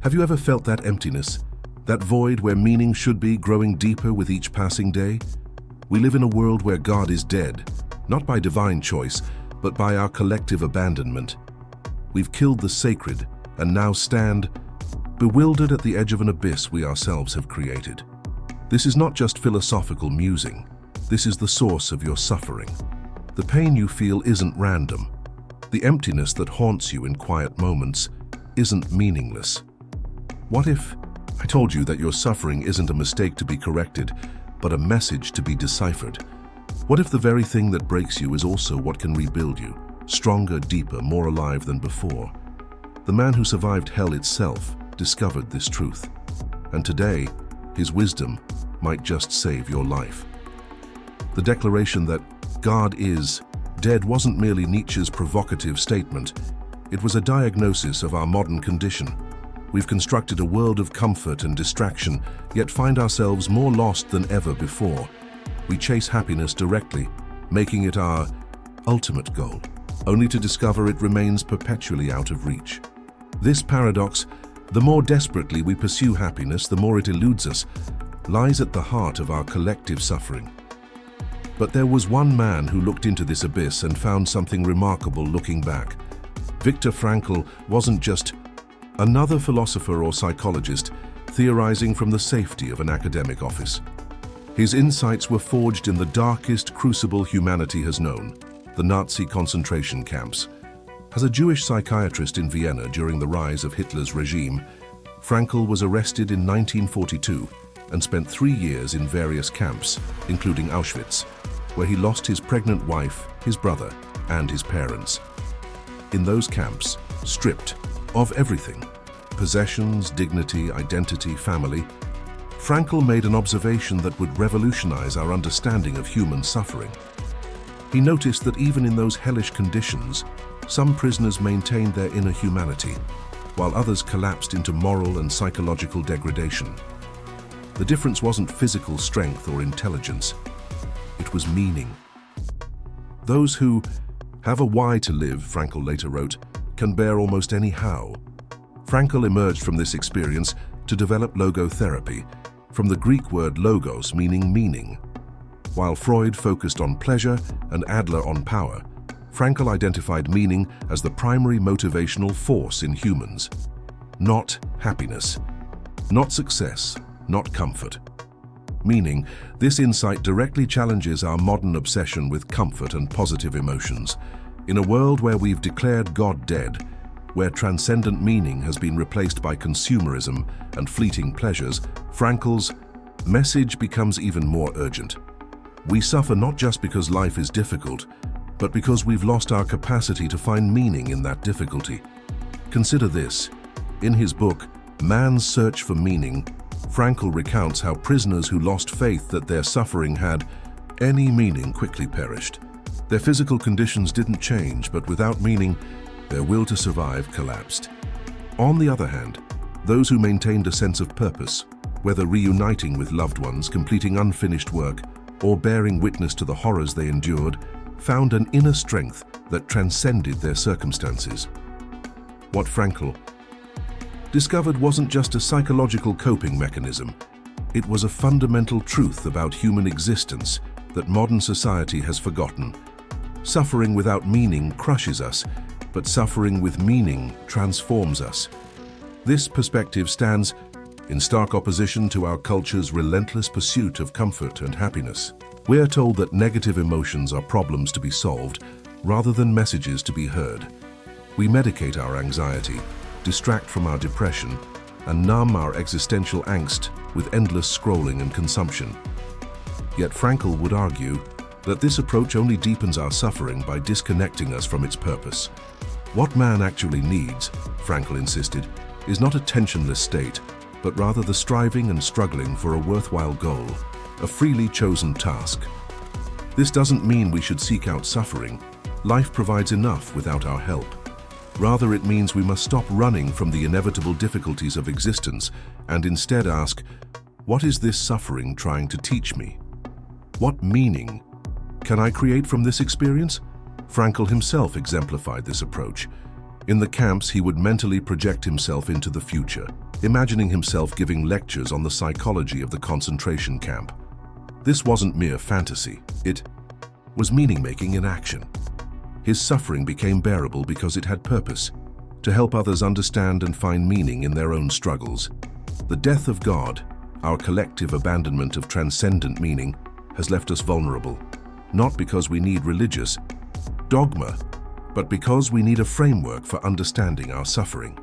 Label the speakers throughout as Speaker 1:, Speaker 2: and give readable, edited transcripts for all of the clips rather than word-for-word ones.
Speaker 1: Have you ever felt that emptiness? That void where meaning should be growing deeper with each passing day? We live in a world where God is dead, not by divine choice, but by our collective abandonment. We've killed the sacred and now stand bewildered at the edge of an abyss we ourselves have created. This is not just philosophical musing. This is the source of your suffering. The pain you feel isn't random. The emptiness that haunts you in quiet moments isn't meaningless. What if I told you that your suffering isn't a mistake to be corrected, but a message to be deciphered? What if the very thing that breaks you is also what can rebuild you, stronger, deeper, more alive than before? The man who survived hell itself discovered this truth, and today, his wisdom might just save your life. The declaration that God is dead wasn't merely Nietzsche's provocative statement. It was a diagnosis of our modern condition. We've constructed a world of comfort and distraction, yet find ourselves more lost than ever before. We chase happiness directly, making it our ultimate goal, only to discover it remains perpetually out of reach. This paradox, the more desperately we pursue happiness, the more it eludes us, lies at the heart of our collective suffering. But there was one man who looked into this abyss and found something remarkable looking back. Viktor Frankl wasn't just another philosopher or psychologist theorizing from the safety of an academic office. His insights were forged in the darkest crucible humanity has known, the Nazi concentration camps. As a Jewish psychiatrist in Vienna during the rise of Hitler's regime, Frankl was arrested in 1942 and spent 3 years in various camps, including Auschwitz, where he lost his pregnant wife, his brother, and his parents. In those camps, stripped of everything, possessions, dignity, identity, family, Frankl made an observation that would revolutionize our understanding of human suffering. He noticed that even in those hellish conditions, some prisoners maintained their inner humanity, while others collapsed into moral and psychological degradation. The difference wasn't physical strength or intelligence. It was meaning. Those who have a why to live, Frankl later wrote, can bear almost any how. Frankl emerged from this experience to develop logotherapy, from the Greek word logos meaning meaning. While Freud focused on pleasure and Adler on power, Frankl identified meaning as the primary motivational force in humans. Not happiness, not success, not comfort. Meaning, this insight directly challenges our modern obsession with comfort and positive emotions. In a world where we've declared God dead, where transcendent meaning has been replaced by consumerism and fleeting pleasures, Frankl's message becomes even more urgent. We suffer not just because life is difficult, but because we've lost our capacity to find meaning in that difficulty. Consider this. In his book, Man's Search for Meaning, Frankl recounts how prisoners who lost faith that their suffering had any meaning quickly perished. Their physical conditions didn't change, but without meaning, their will to survive collapsed. On the other hand, those who maintained a sense of purpose, whether reuniting with loved ones, completing unfinished work, or bearing witness to the horrors they endured, found an inner strength that transcended their circumstances. What Frankl discovered wasn't just a psychological coping mechanism. It was a fundamental truth about human existence that modern society has forgotten. Suffering without meaning crushes us, but suffering with meaning transforms us. This perspective stands in stark opposition to our culture's relentless pursuit of comfort and happiness. We are told that negative emotions are problems to be solved rather than messages to be heard. We medicate our anxiety, distract from our depression, and numb our existential angst with endless scrolling and consumption. Yet Frankl would argue that this approach only deepens our suffering by disconnecting us from its purpose. What man actually needs, Frankl insisted, is not a tensionless state, but rather the striving and struggling for a worthwhile goal, a freely chosen task. This doesn't mean we should seek out suffering. Life provides enough without our help. Rather, it means we must stop running from the inevitable difficulties of existence and instead ask, what is this suffering trying to teach me? What meaning can I create from this experience? Frankl himself exemplified this approach. In the camps, he would mentally project himself into the future, imagining himself giving lectures on the psychology of the concentration camp. This wasn't mere fantasy, it was meaning-making in action. His suffering became bearable because it had purpose, to help others understand and find meaning in their own struggles. The death of God, our collective abandonment of transcendent meaning, has left us vulnerable, not because we need religious dogma, but because we need a framework for understanding our suffering.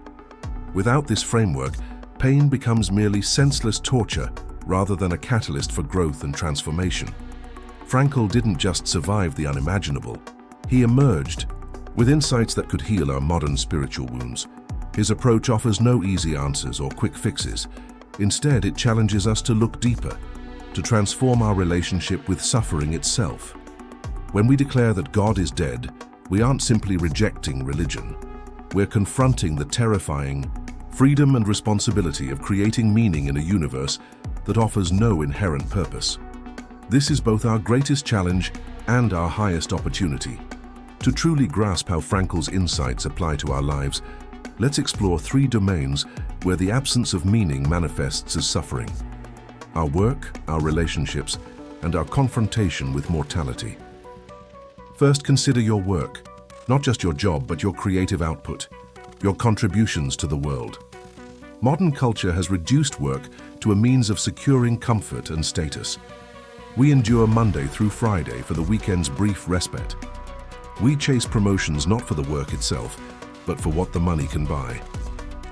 Speaker 1: Without this framework, pain becomes merely senseless torture rather than a catalyst for growth and transformation. Frankl didn't just survive the unimaginable, he emerged with insights that could heal our modern spiritual wounds. His approach offers no easy answers or quick fixes. Instead, it challenges us to look deeper, to transform our relationship with suffering itself. When we declare that God is dead, we aren't simply rejecting religion. We're confronting the terrifying freedom and responsibility of creating meaning in a universe that offers no inherent purpose. This is both our greatest challenge and our highest opportunity. To truly grasp how Frankl's insights apply to our lives, let's explore 3 domains where the absence of meaning manifests as suffering: our work, our relationships, and our confrontation with mortality. First, consider your work, not just your job, but your creative output, your contributions to the world. Modern culture has reduced work to a means of securing comfort and status. We endure Monday through Friday for the weekend's brief respite. We chase promotions not for the work itself, but for what the money can buy.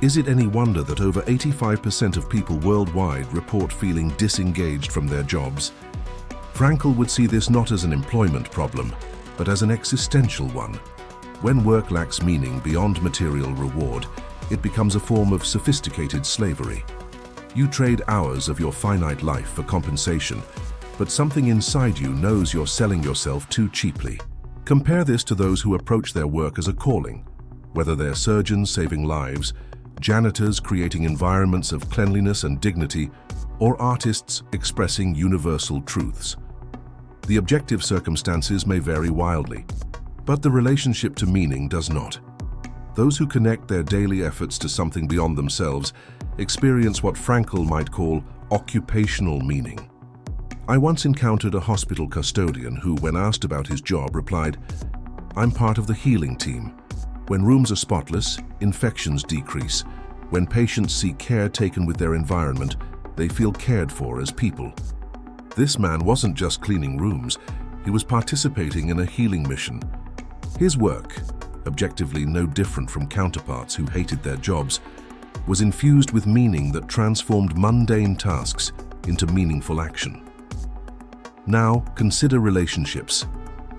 Speaker 1: Is it any wonder that over 85% of people worldwide report feeling disengaged from their jobs? Frankl would see this not as an employment problem, but as an existential one. When work lacks meaning beyond material reward, it becomes a form of sophisticated slavery. You trade hours of your finite life for compensation, but something inside you knows you're selling yourself too cheaply. Compare this to those who approach their work as a calling, whether they're surgeons saving lives, janitors creating environments of cleanliness and dignity, or artists expressing universal truths. The objective circumstances may vary wildly, but the relationship to meaning does not. Those who connect their daily efforts to something beyond themselves experience what Frankl might call occupational meaning. I once encountered a hospital custodian who, when asked about his job, replied, "I'm part of the healing team. When rooms are spotless, infections decrease. When patients see care taken with their environment, they feel cared for as people." This man wasn't just cleaning rooms, he was participating in a healing mission. His work, objectively no different from counterparts who hated their jobs, was infused with meaning that transformed mundane tasks into meaningful action. Now, consider relationships.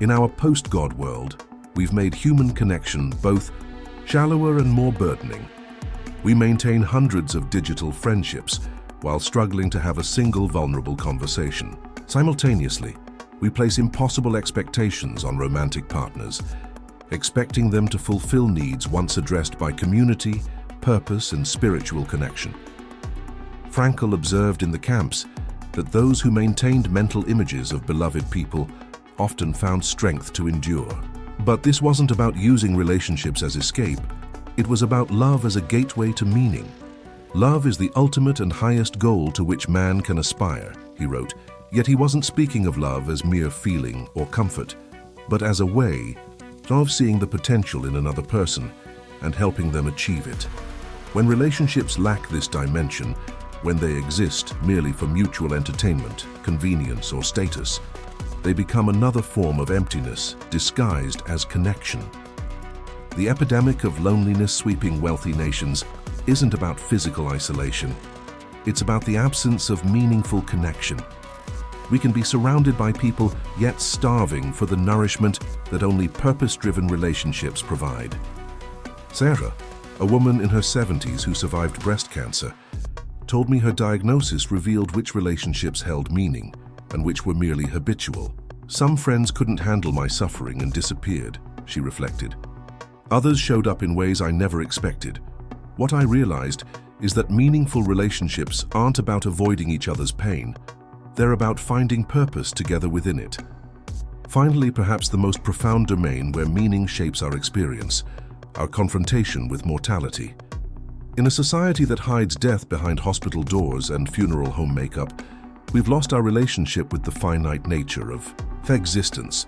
Speaker 1: In our post-God world, we've made human connection both shallower and more burdening. We maintain hundreds of digital friendships while struggling to have a single vulnerable conversation. Simultaneously, we place impossible expectations on romantic partners, expecting them to fulfill needs once addressed by community, purpose, and spiritual connection. Frankl observed in the camps that those who maintained mental images of beloved people often found strength to endure. But this wasn't about using relationships as escape. It was about love as a gateway to meaning. "Love is the ultimate and highest goal to which man can aspire," he wrote. Yet he wasn't speaking of love as mere feeling or comfort, but as a way of seeing the potential in another person and helping them achieve it. When relationships lack this dimension, when they exist merely for mutual entertainment, convenience, or status, they become another form of emptiness disguised as connection. The epidemic of loneliness sweeping wealthy nations isn't about physical isolation. It's about the absence of meaningful connection. We can be surrounded by people, yet starving for the nourishment that only purpose-driven relationships provide. Sarah, a woman in her 70s who survived breast cancer, told me her diagnosis revealed which relationships held meaning and which were merely habitual. "Some friends couldn't handle my suffering and disappeared," she reflected. "Others showed up in ways I never expected. What I realized is that meaningful relationships aren't about avoiding each other's pain. They're about finding purpose together within it." Finally, perhaps the most profound domain where meaning shapes our experience, our confrontation with mortality. In a society that hides death behind hospital doors and funeral home makeup, we've lost our relationship with the finite nature of existence.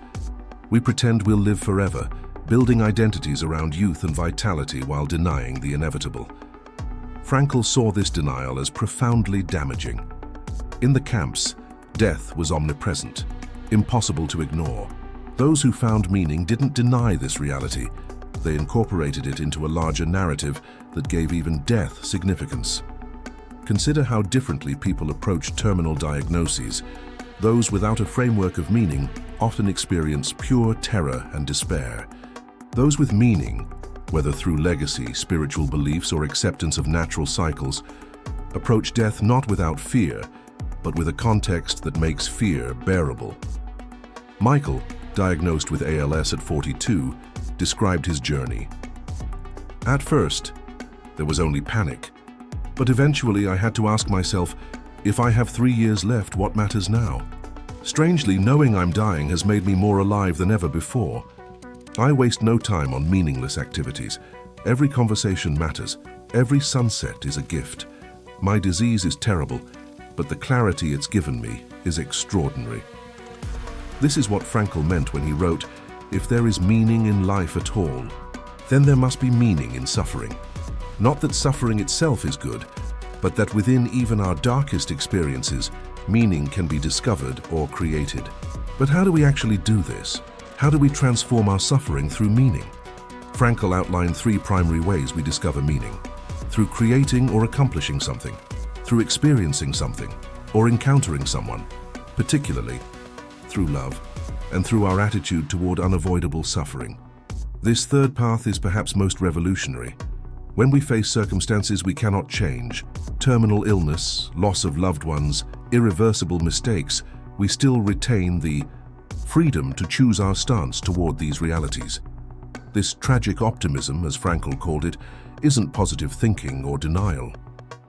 Speaker 1: We pretend we'll live forever, building identities around youth and vitality while denying the inevitable. Frankl saw this denial as profoundly damaging. In the camps, death was omnipresent, impossible to ignore. Those who found meaning didn't deny this reality. They incorporated it into a larger narrative that gave even death significance. Consider how differently people approach terminal diagnoses. Those without a framework of meaning often experience pure terror and despair. Those with meaning, whether through legacy, spiritual beliefs, or acceptance of natural cycles, approach death not without fear, but with a context that makes fear bearable. Michael, diagnosed with ALS at 42, described his journey. At first, there was only panic, but eventually I had to ask myself, if I have 3 years left, what matters now? Strangely, knowing I'm dying has made me more alive than ever before. I waste no time on meaningless activities. Every conversation matters. Every sunset is a gift. My disease is terrible, but the clarity it's given me is extraordinary. This is what Frankl meant when he wrote, "If there is meaning in life at all, then there must be meaning in suffering." Not that suffering itself is good, but that within even our darkest experiences, meaning can be discovered or created. But how do we actually do this? How do we transform our suffering through meaning? Frankl outlined 3 primary ways we discover meaning: through creating or accomplishing something, through experiencing something, or encountering someone, particularly through love, and through our attitude toward unavoidable suffering. This third path is perhaps most revolutionary. When we face circumstances we cannot change, terminal illness, loss of loved ones, irreversible mistakes, we still retain the freedom to choose our stance toward these realities. This tragic optimism, as Frankl called it, isn't positive thinking or denial.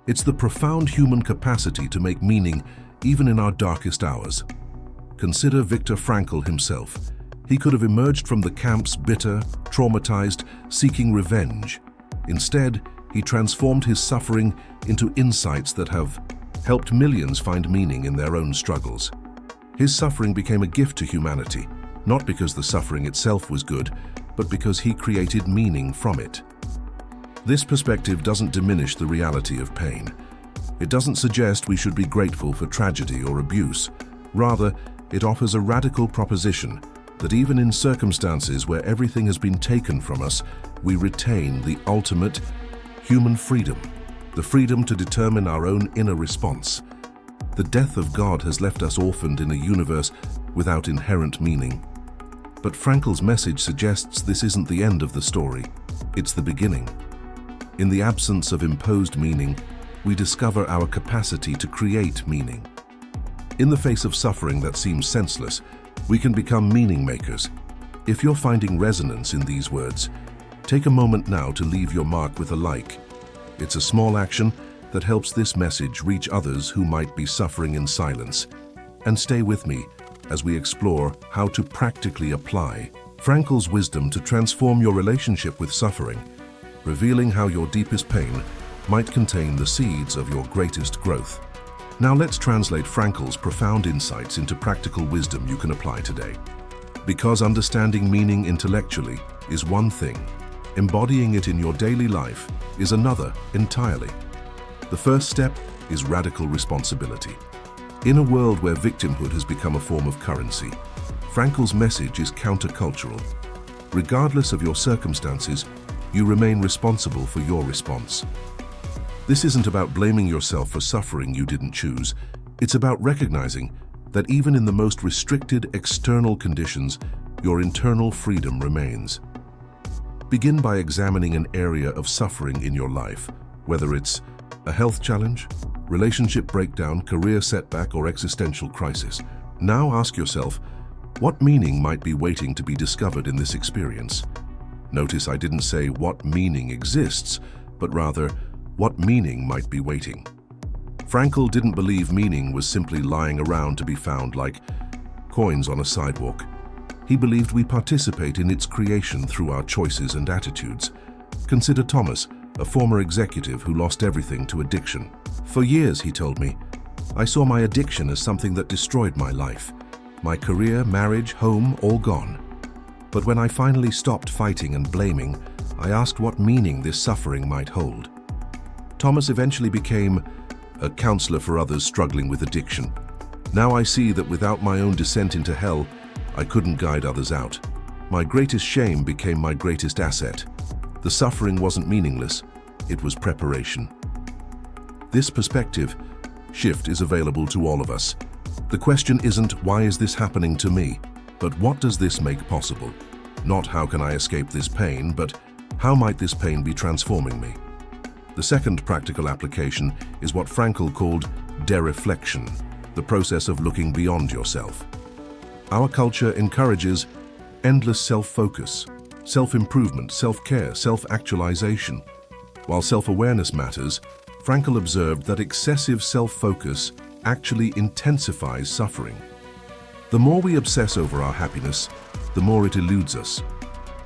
Speaker 1: It's the profound human capacity to make meaning even in our darkest hours. Consider Viktor Frankl himself. He could have emerged from the camps bitter, traumatized, seeking revenge. Instead, he transformed his suffering into insights that have helped millions find meaning in their own struggles. His suffering became a gift to humanity, not because the suffering itself was good, but because he created meaning from it. This perspective doesn't diminish the reality of pain. It doesn't suggest we should be grateful for tragedy or abuse. Rather, it offers a radical proposition that even in circumstances where everything has been taken from us, we retain the ultimate human freedom, the freedom to determine our own inner response. The death of God has left us orphaned in a universe without inherent meaning. But Frankl's message suggests this isn't the end of the story, it's the beginning. In the absence of imposed meaning, we discover our capacity to create meaning. In the face of suffering that seems senseless, we can become meaning makers. If you're finding resonance in these words, take a moment now to leave your mark with a like. It's a small action that helps this message reach others who might be suffering in silence. And stay with me as we explore how to practically apply Frankl's wisdom to transform your relationship with suffering, revealing how your deepest pain might contain the seeds of your greatest growth. Now let's translate Frankl's profound insights into practical wisdom you can apply today. Because understanding meaning intellectually is one thing, embodying it in your daily life is another entirely. The first step is radical responsibility. In a world where victimhood has become a form of currency, Frankl's message is countercultural. Regardless of your circumstances, you remain responsible for your response. This isn't about blaming yourself for suffering you didn't choose. It's about recognizing that even in the most restricted external conditions, your internal freedom remains. Begin by examining an area of suffering in your life, whether it's a health challenge, relationship breakdown, career setback, or existential crisis. Now ask yourself, what meaning might be waiting to be discovered in this experience? Notice I didn't say what meaning exists, but rather, what meaning might be waiting. Frankl didn't believe meaning was simply lying around to be found like coins on a sidewalk. He believed we participate in its creation through our choices and attitudes. Consider Thomas, a former executive who lost everything to addiction. For years, he told me, I saw my addiction as something that destroyed my life. My career, marriage, home, all gone. But when I finally stopped fighting and blaming, I asked what meaning this suffering might hold. Thomas eventually became a counselor for others struggling with addiction. Now I see that without my own descent into hell, I couldn't guide others out. My greatest shame became my greatest asset. The suffering wasn't meaningless, it was preparation. This perspective shift is available to all of us. The question isn't, why is this happening to me? But what does this make possible? Not how can I escape this pain, but how might this pain be transforming me? The second practical application is what Frankl called dereflection, the process of looking beyond yourself. Our culture encourages endless self-focus, self-improvement, self-care, self-actualization. While self-awareness matters, Frankl observed that excessive self-focus actually intensifies suffering. The more we obsess over our happiness, the more it eludes us.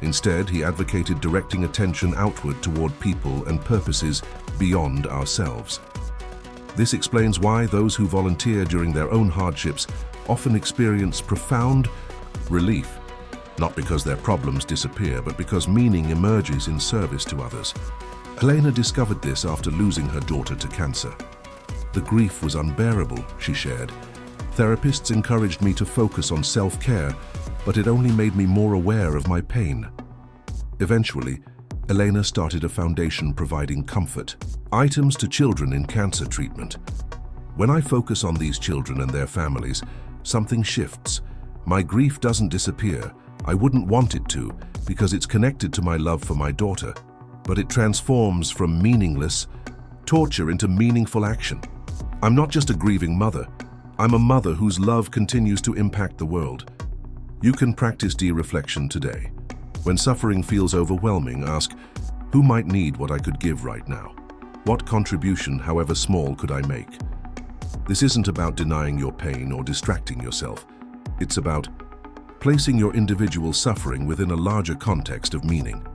Speaker 1: Instead, he advocated directing attention outward toward people and purposes beyond ourselves. This explains why those who volunteer during their own hardships often experience profound relief, not because their problems disappear, but because meaning emerges in service to others. Elena discovered this after losing her daughter to cancer. The grief was unbearable, she shared. Therapists encouraged me to focus on self-care, but it only made me more aware of my pain. Eventually, Elena started a foundation providing comfort, items to children in cancer treatment. When I focus on these children and their families, something shifts. My grief doesn't disappear. I wouldn't want it to, because it's connected to my love for my daughter. But it transforms from meaningless torture into meaningful action. I'm not just a grieving mother. I'm a mother whose love continues to impact the world. You can practice dereflection today. When suffering feels overwhelming, ask, who might need what I could give right now? What contribution, however small, could I make? This isn't about denying your pain or distracting yourself. It's about placing your individual suffering within a larger context of meaning.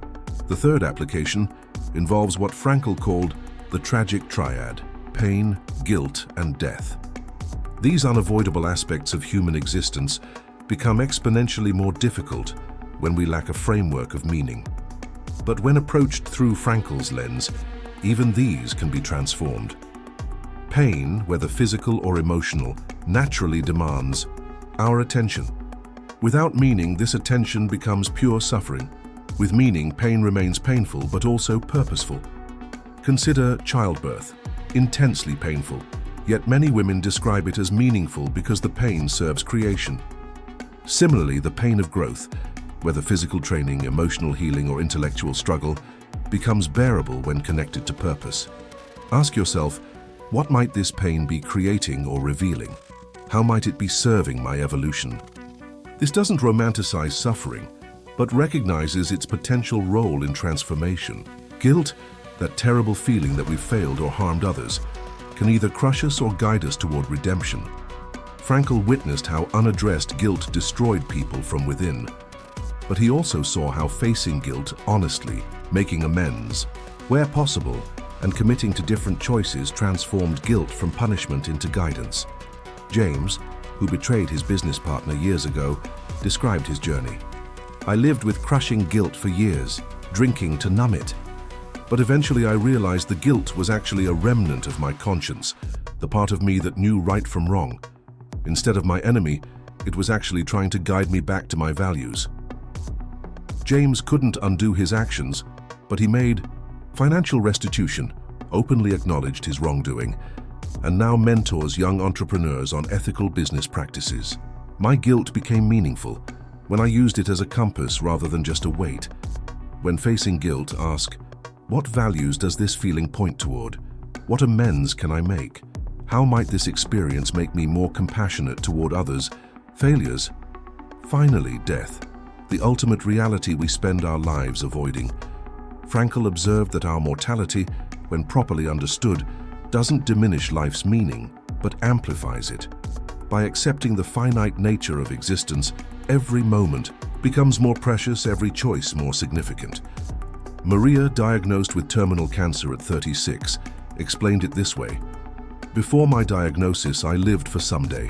Speaker 1: The third application involves what Frankl called the tragic triad: pain, guilt, and death. These unavoidable aspects of human existence become exponentially more difficult when we lack a framework of meaning. But when approached through Frankl's lens, even these can be transformed. Pain, whether physical or emotional, naturally demands our attention. Without meaning, this attention becomes pure suffering. With meaning, pain remains painful but also purposeful. Consider childbirth, intensely painful, yet many women describe it as meaningful because the pain serves creation. Similarly, the pain of growth, whether physical training, emotional healing, or intellectual struggle, becomes bearable when connected to purpose. Ask yourself, what might this pain be creating or revealing? How might it be serving my evolution? This doesn't romanticize suffering, but recognizes its potential role in transformation. Guilt, that terrible feeling that we've failed or harmed others, can either crush us or guide us toward redemption. Frankl witnessed how unaddressed guilt destroyed people from within. But he also saw how facing guilt honestly, making amends, where possible, and committing to different choices transformed guilt from punishment into guidance. James, who betrayed his business partner years ago, described his journey. I lived with crushing guilt for years, drinking to numb it. But eventually I realized the guilt was actually a remnant of my conscience, the part of me that knew right from wrong. Instead of my enemy, it was actually trying to guide me back to my values. James couldn't undo his actions, but he made financial restitution, openly acknowledged his wrongdoing, and now mentors young entrepreneurs on ethical business practices. My guilt became meaningful when I used it as a compass rather than just a weight. When facing guilt, ask, what values does this feeling point toward? What amends can I make? How might this experience make me more compassionate toward others? Failures. Finally, death, the ultimate reality we spend our lives avoiding. Frankl observed that our mortality, when properly understood, doesn't diminish life's meaning, but amplifies it. by accepting the finite nature of existence, every moment becomes more precious, every choice more significant. Maria, diagnosed with terminal cancer at 36, explained it this way: "Before my diagnosis, I lived for someday.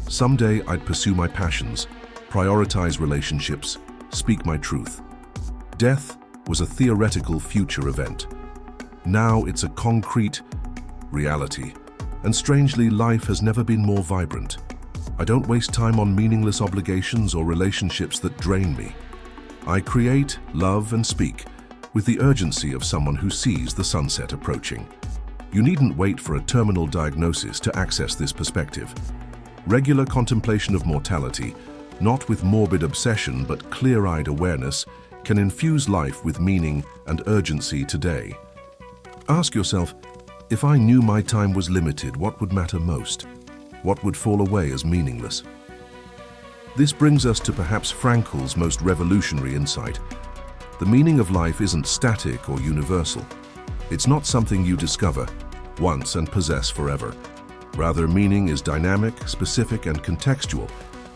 Speaker 1: Someday I'd pursue my passions, prioritize relationships, speak my truth. Death was a theoretical future event. Now it's a concrete reality. And strangely, life has never been more vibrant. I don't waste time on meaningless obligations or relationships that drain me. I create, love, and speak with the urgency of someone who sees the sunset approaching." You needn't wait for a terminal diagnosis to access this perspective. Regular contemplation of mortality, not with morbid obsession but clear-eyed awareness, can infuse life with meaning and urgency today. Ask yourself, if I knew my time was limited, what would matter most? What would fall away as meaningless? This brings us to perhaps Frankl's most revolutionary insight. The meaning of life isn't static or universal. It's not something you discover once and possess forever. Rather, meaning is dynamic, specific, and contextual.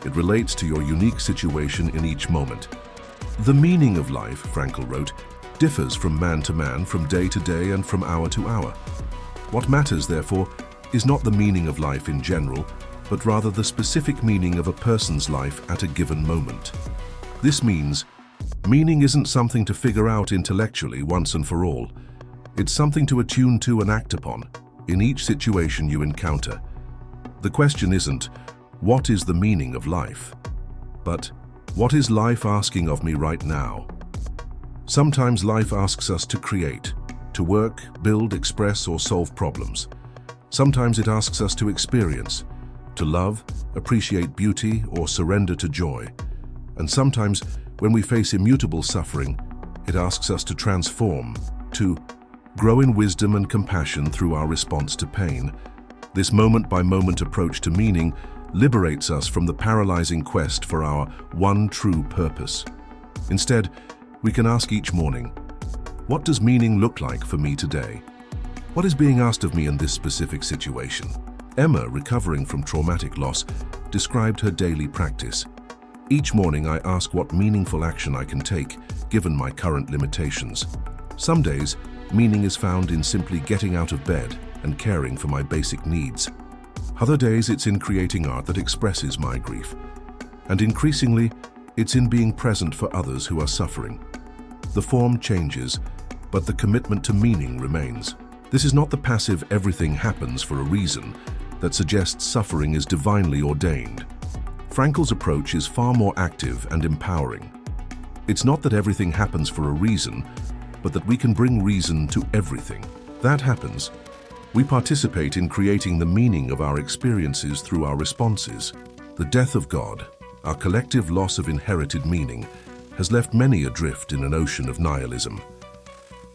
Speaker 1: It relates to your unique situation in each moment. "The meaning of life," Frankl wrote, "differs from man to man, from day to day, and from hour to hour. What matters, therefore, is not the meaning of life in general, but rather the specific meaning of a person's life at a given moment." This means meaning isn't something to figure out intellectually once and for all. It's something to attune to and act upon in each situation you encounter. The question isn't, what is the meaning of life? But, what is life asking of me right now? Sometimes life asks us to create, to work, build, express, or solve problems. Sometimes it asks us to experience, to love, appreciate beauty, or surrender to joy. And sometimes, when we face immutable suffering, it asks us to transform, to grow in wisdom and compassion through our response to pain. This moment-by-moment approach to meaning liberates us from the paralyzing quest for our one true purpose. Instead, we can ask each morning, what does meaning look like for me today? What is being asked of me in this specific situation? Emma, recovering from traumatic loss, described her daily practice. Each morning I ask what meaningful action I can take, given my current limitations. Some days, meaning is found in simply getting out of bed and caring for my basic needs. Other days, it's in creating art that expresses my grief. And increasingly, it's in being present for others who are suffering. The form changes, but the commitment to meaning remains. This is not the passive "everything happens for a reason" that suggests suffering is divinely ordained. Frankl's approach is far more active and empowering. It's not that everything happens for a reason, but that we can bring reason to everything. That happens. We participate in creating the meaning of our experiences through our responses. The death of God, our collective loss of inherited meaning, has left many adrift in an ocean of nihilism.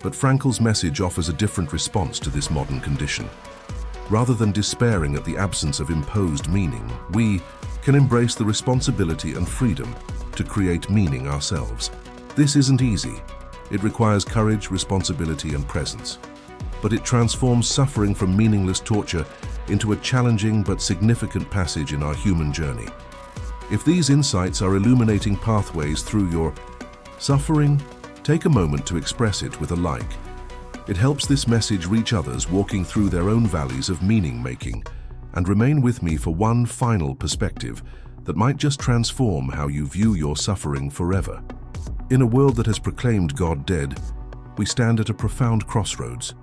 Speaker 1: But Frankl's message offers a different response to this modern condition. Rather than despairing at the absence of imposed meaning, we can embrace the responsibility and freedom to create meaning ourselves. This isn't easy. It requires courage, responsibility, and presence. But it transforms suffering from meaningless torture into a challenging but significant passage in our human journey. If these insights are illuminating pathways through your suffering, take a moment to express it with a like. It helps this message reach others walking through their own valleys of meaning-making. And remain with me for one final perspective that might just transform how you view your suffering forever. In a world that has proclaimed God dead, we stand at a profound crossroads.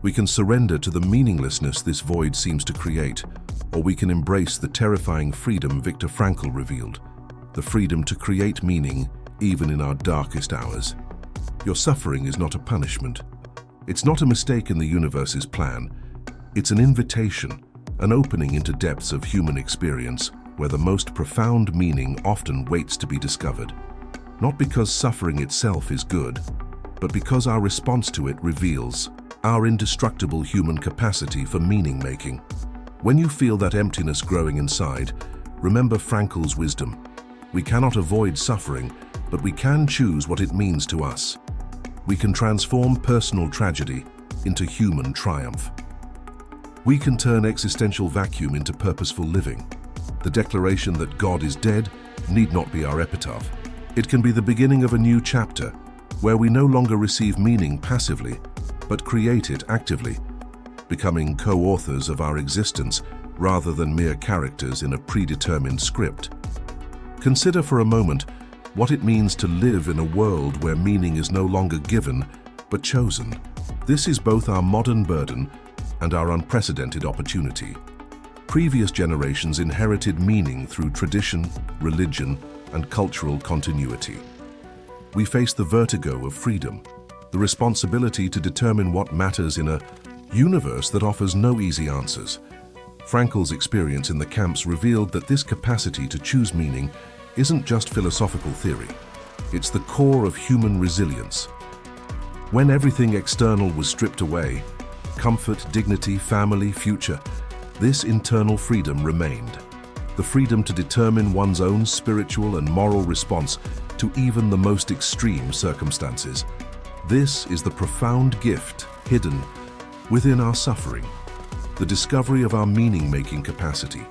Speaker 1: We can surrender to the meaninglessness this void seems to create, or we can embrace the terrifying freedom Viktor Frankl revealed, the freedom to create meaning even in our darkest hours. Your suffering is not a punishment. It's not a mistake in the universe's plan. It's an invitation, an opening into depths of human experience where the most profound meaning often waits to be discovered. Not because suffering itself is good, but because our response to it reveals our indestructible human capacity for meaning-making. When you feel that emptiness growing inside, remember Frankl's wisdom. We cannot avoid suffering, but we can choose what it means to us. We can transform personal tragedy into human triumph. We can turn existential vacuum into purposeful living. The declaration that God is dead need not be our epitaph. It can be the beginning of a new chapter, where we no longer receive meaning passively, but create it actively, becoming co-authors of our existence rather than mere characters in a predetermined script. Consider for a moment what it means to live in a world where meaning is no longer given, but chosen. This is both our modern burden and our unprecedented opportunity. Previous generations inherited meaning through tradition, religion, and cultural continuity. We face the vertigo of freedom, the responsibility to determine what matters in a universe that offers no easy answers. Frankl's experience in the camps revealed that this capacity to choose meaning isn't just philosophical theory. It's the core of human resilience. When everything external was stripped away, comfort, dignity, family, future, this internal freedom remained. The freedom to determine one's own spiritual and moral response to even the most extreme circumstances. This is the profound gift hidden within our suffering, the discovery of our meaning-making capacity.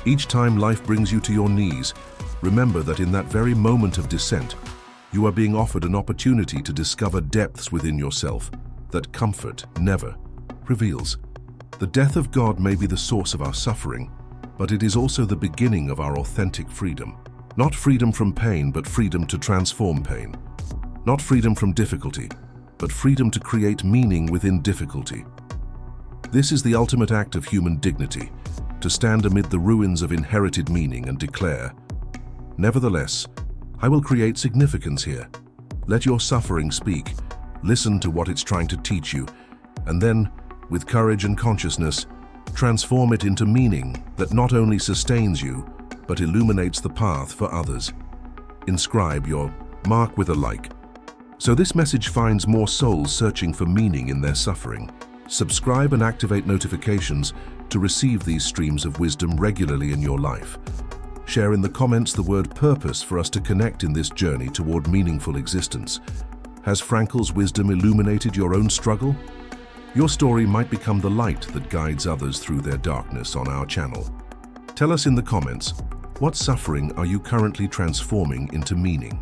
Speaker 1: Each time life brings you to your knees, remember that in that very moment of descent, you are being offered an opportunity to discover depths within yourself that comfort never reveals. The death of God may be the source of our suffering, but it is also the beginning of our authentic freedom. Not freedom from pain, but freedom to transform pain. Not freedom from difficulty, but freedom to create meaning within difficulty. This is the ultimate act of human dignity, to stand amid the ruins of inherited meaning and declare, "Nevertheless, I will create significance here." Let your suffering speak, listen to what it's trying to teach you, and then, with courage and consciousness, transform it into meaning that not only sustains you, but illuminates the path for others. Inscribe your mark with a like, so this message finds more souls searching for meaning in their suffering. Subscribe and activate notifications to receive these streams of wisdom regularly in your life. Share in the comments the word purpose for us to connect in this journey toward meaningful existence. Has Frankl's wisdom illuminated your own struggle? Your story might become the light that guides others through their darkness on our channel. Tell us in the comments, what suffering are you currently transforming into meaning?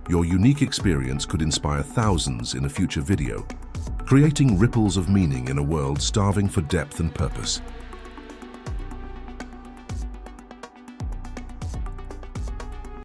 Speaker 1: Your unique experience could inspire thousands in a future video, creating ripples of meaning in a world starving for depth and purpose.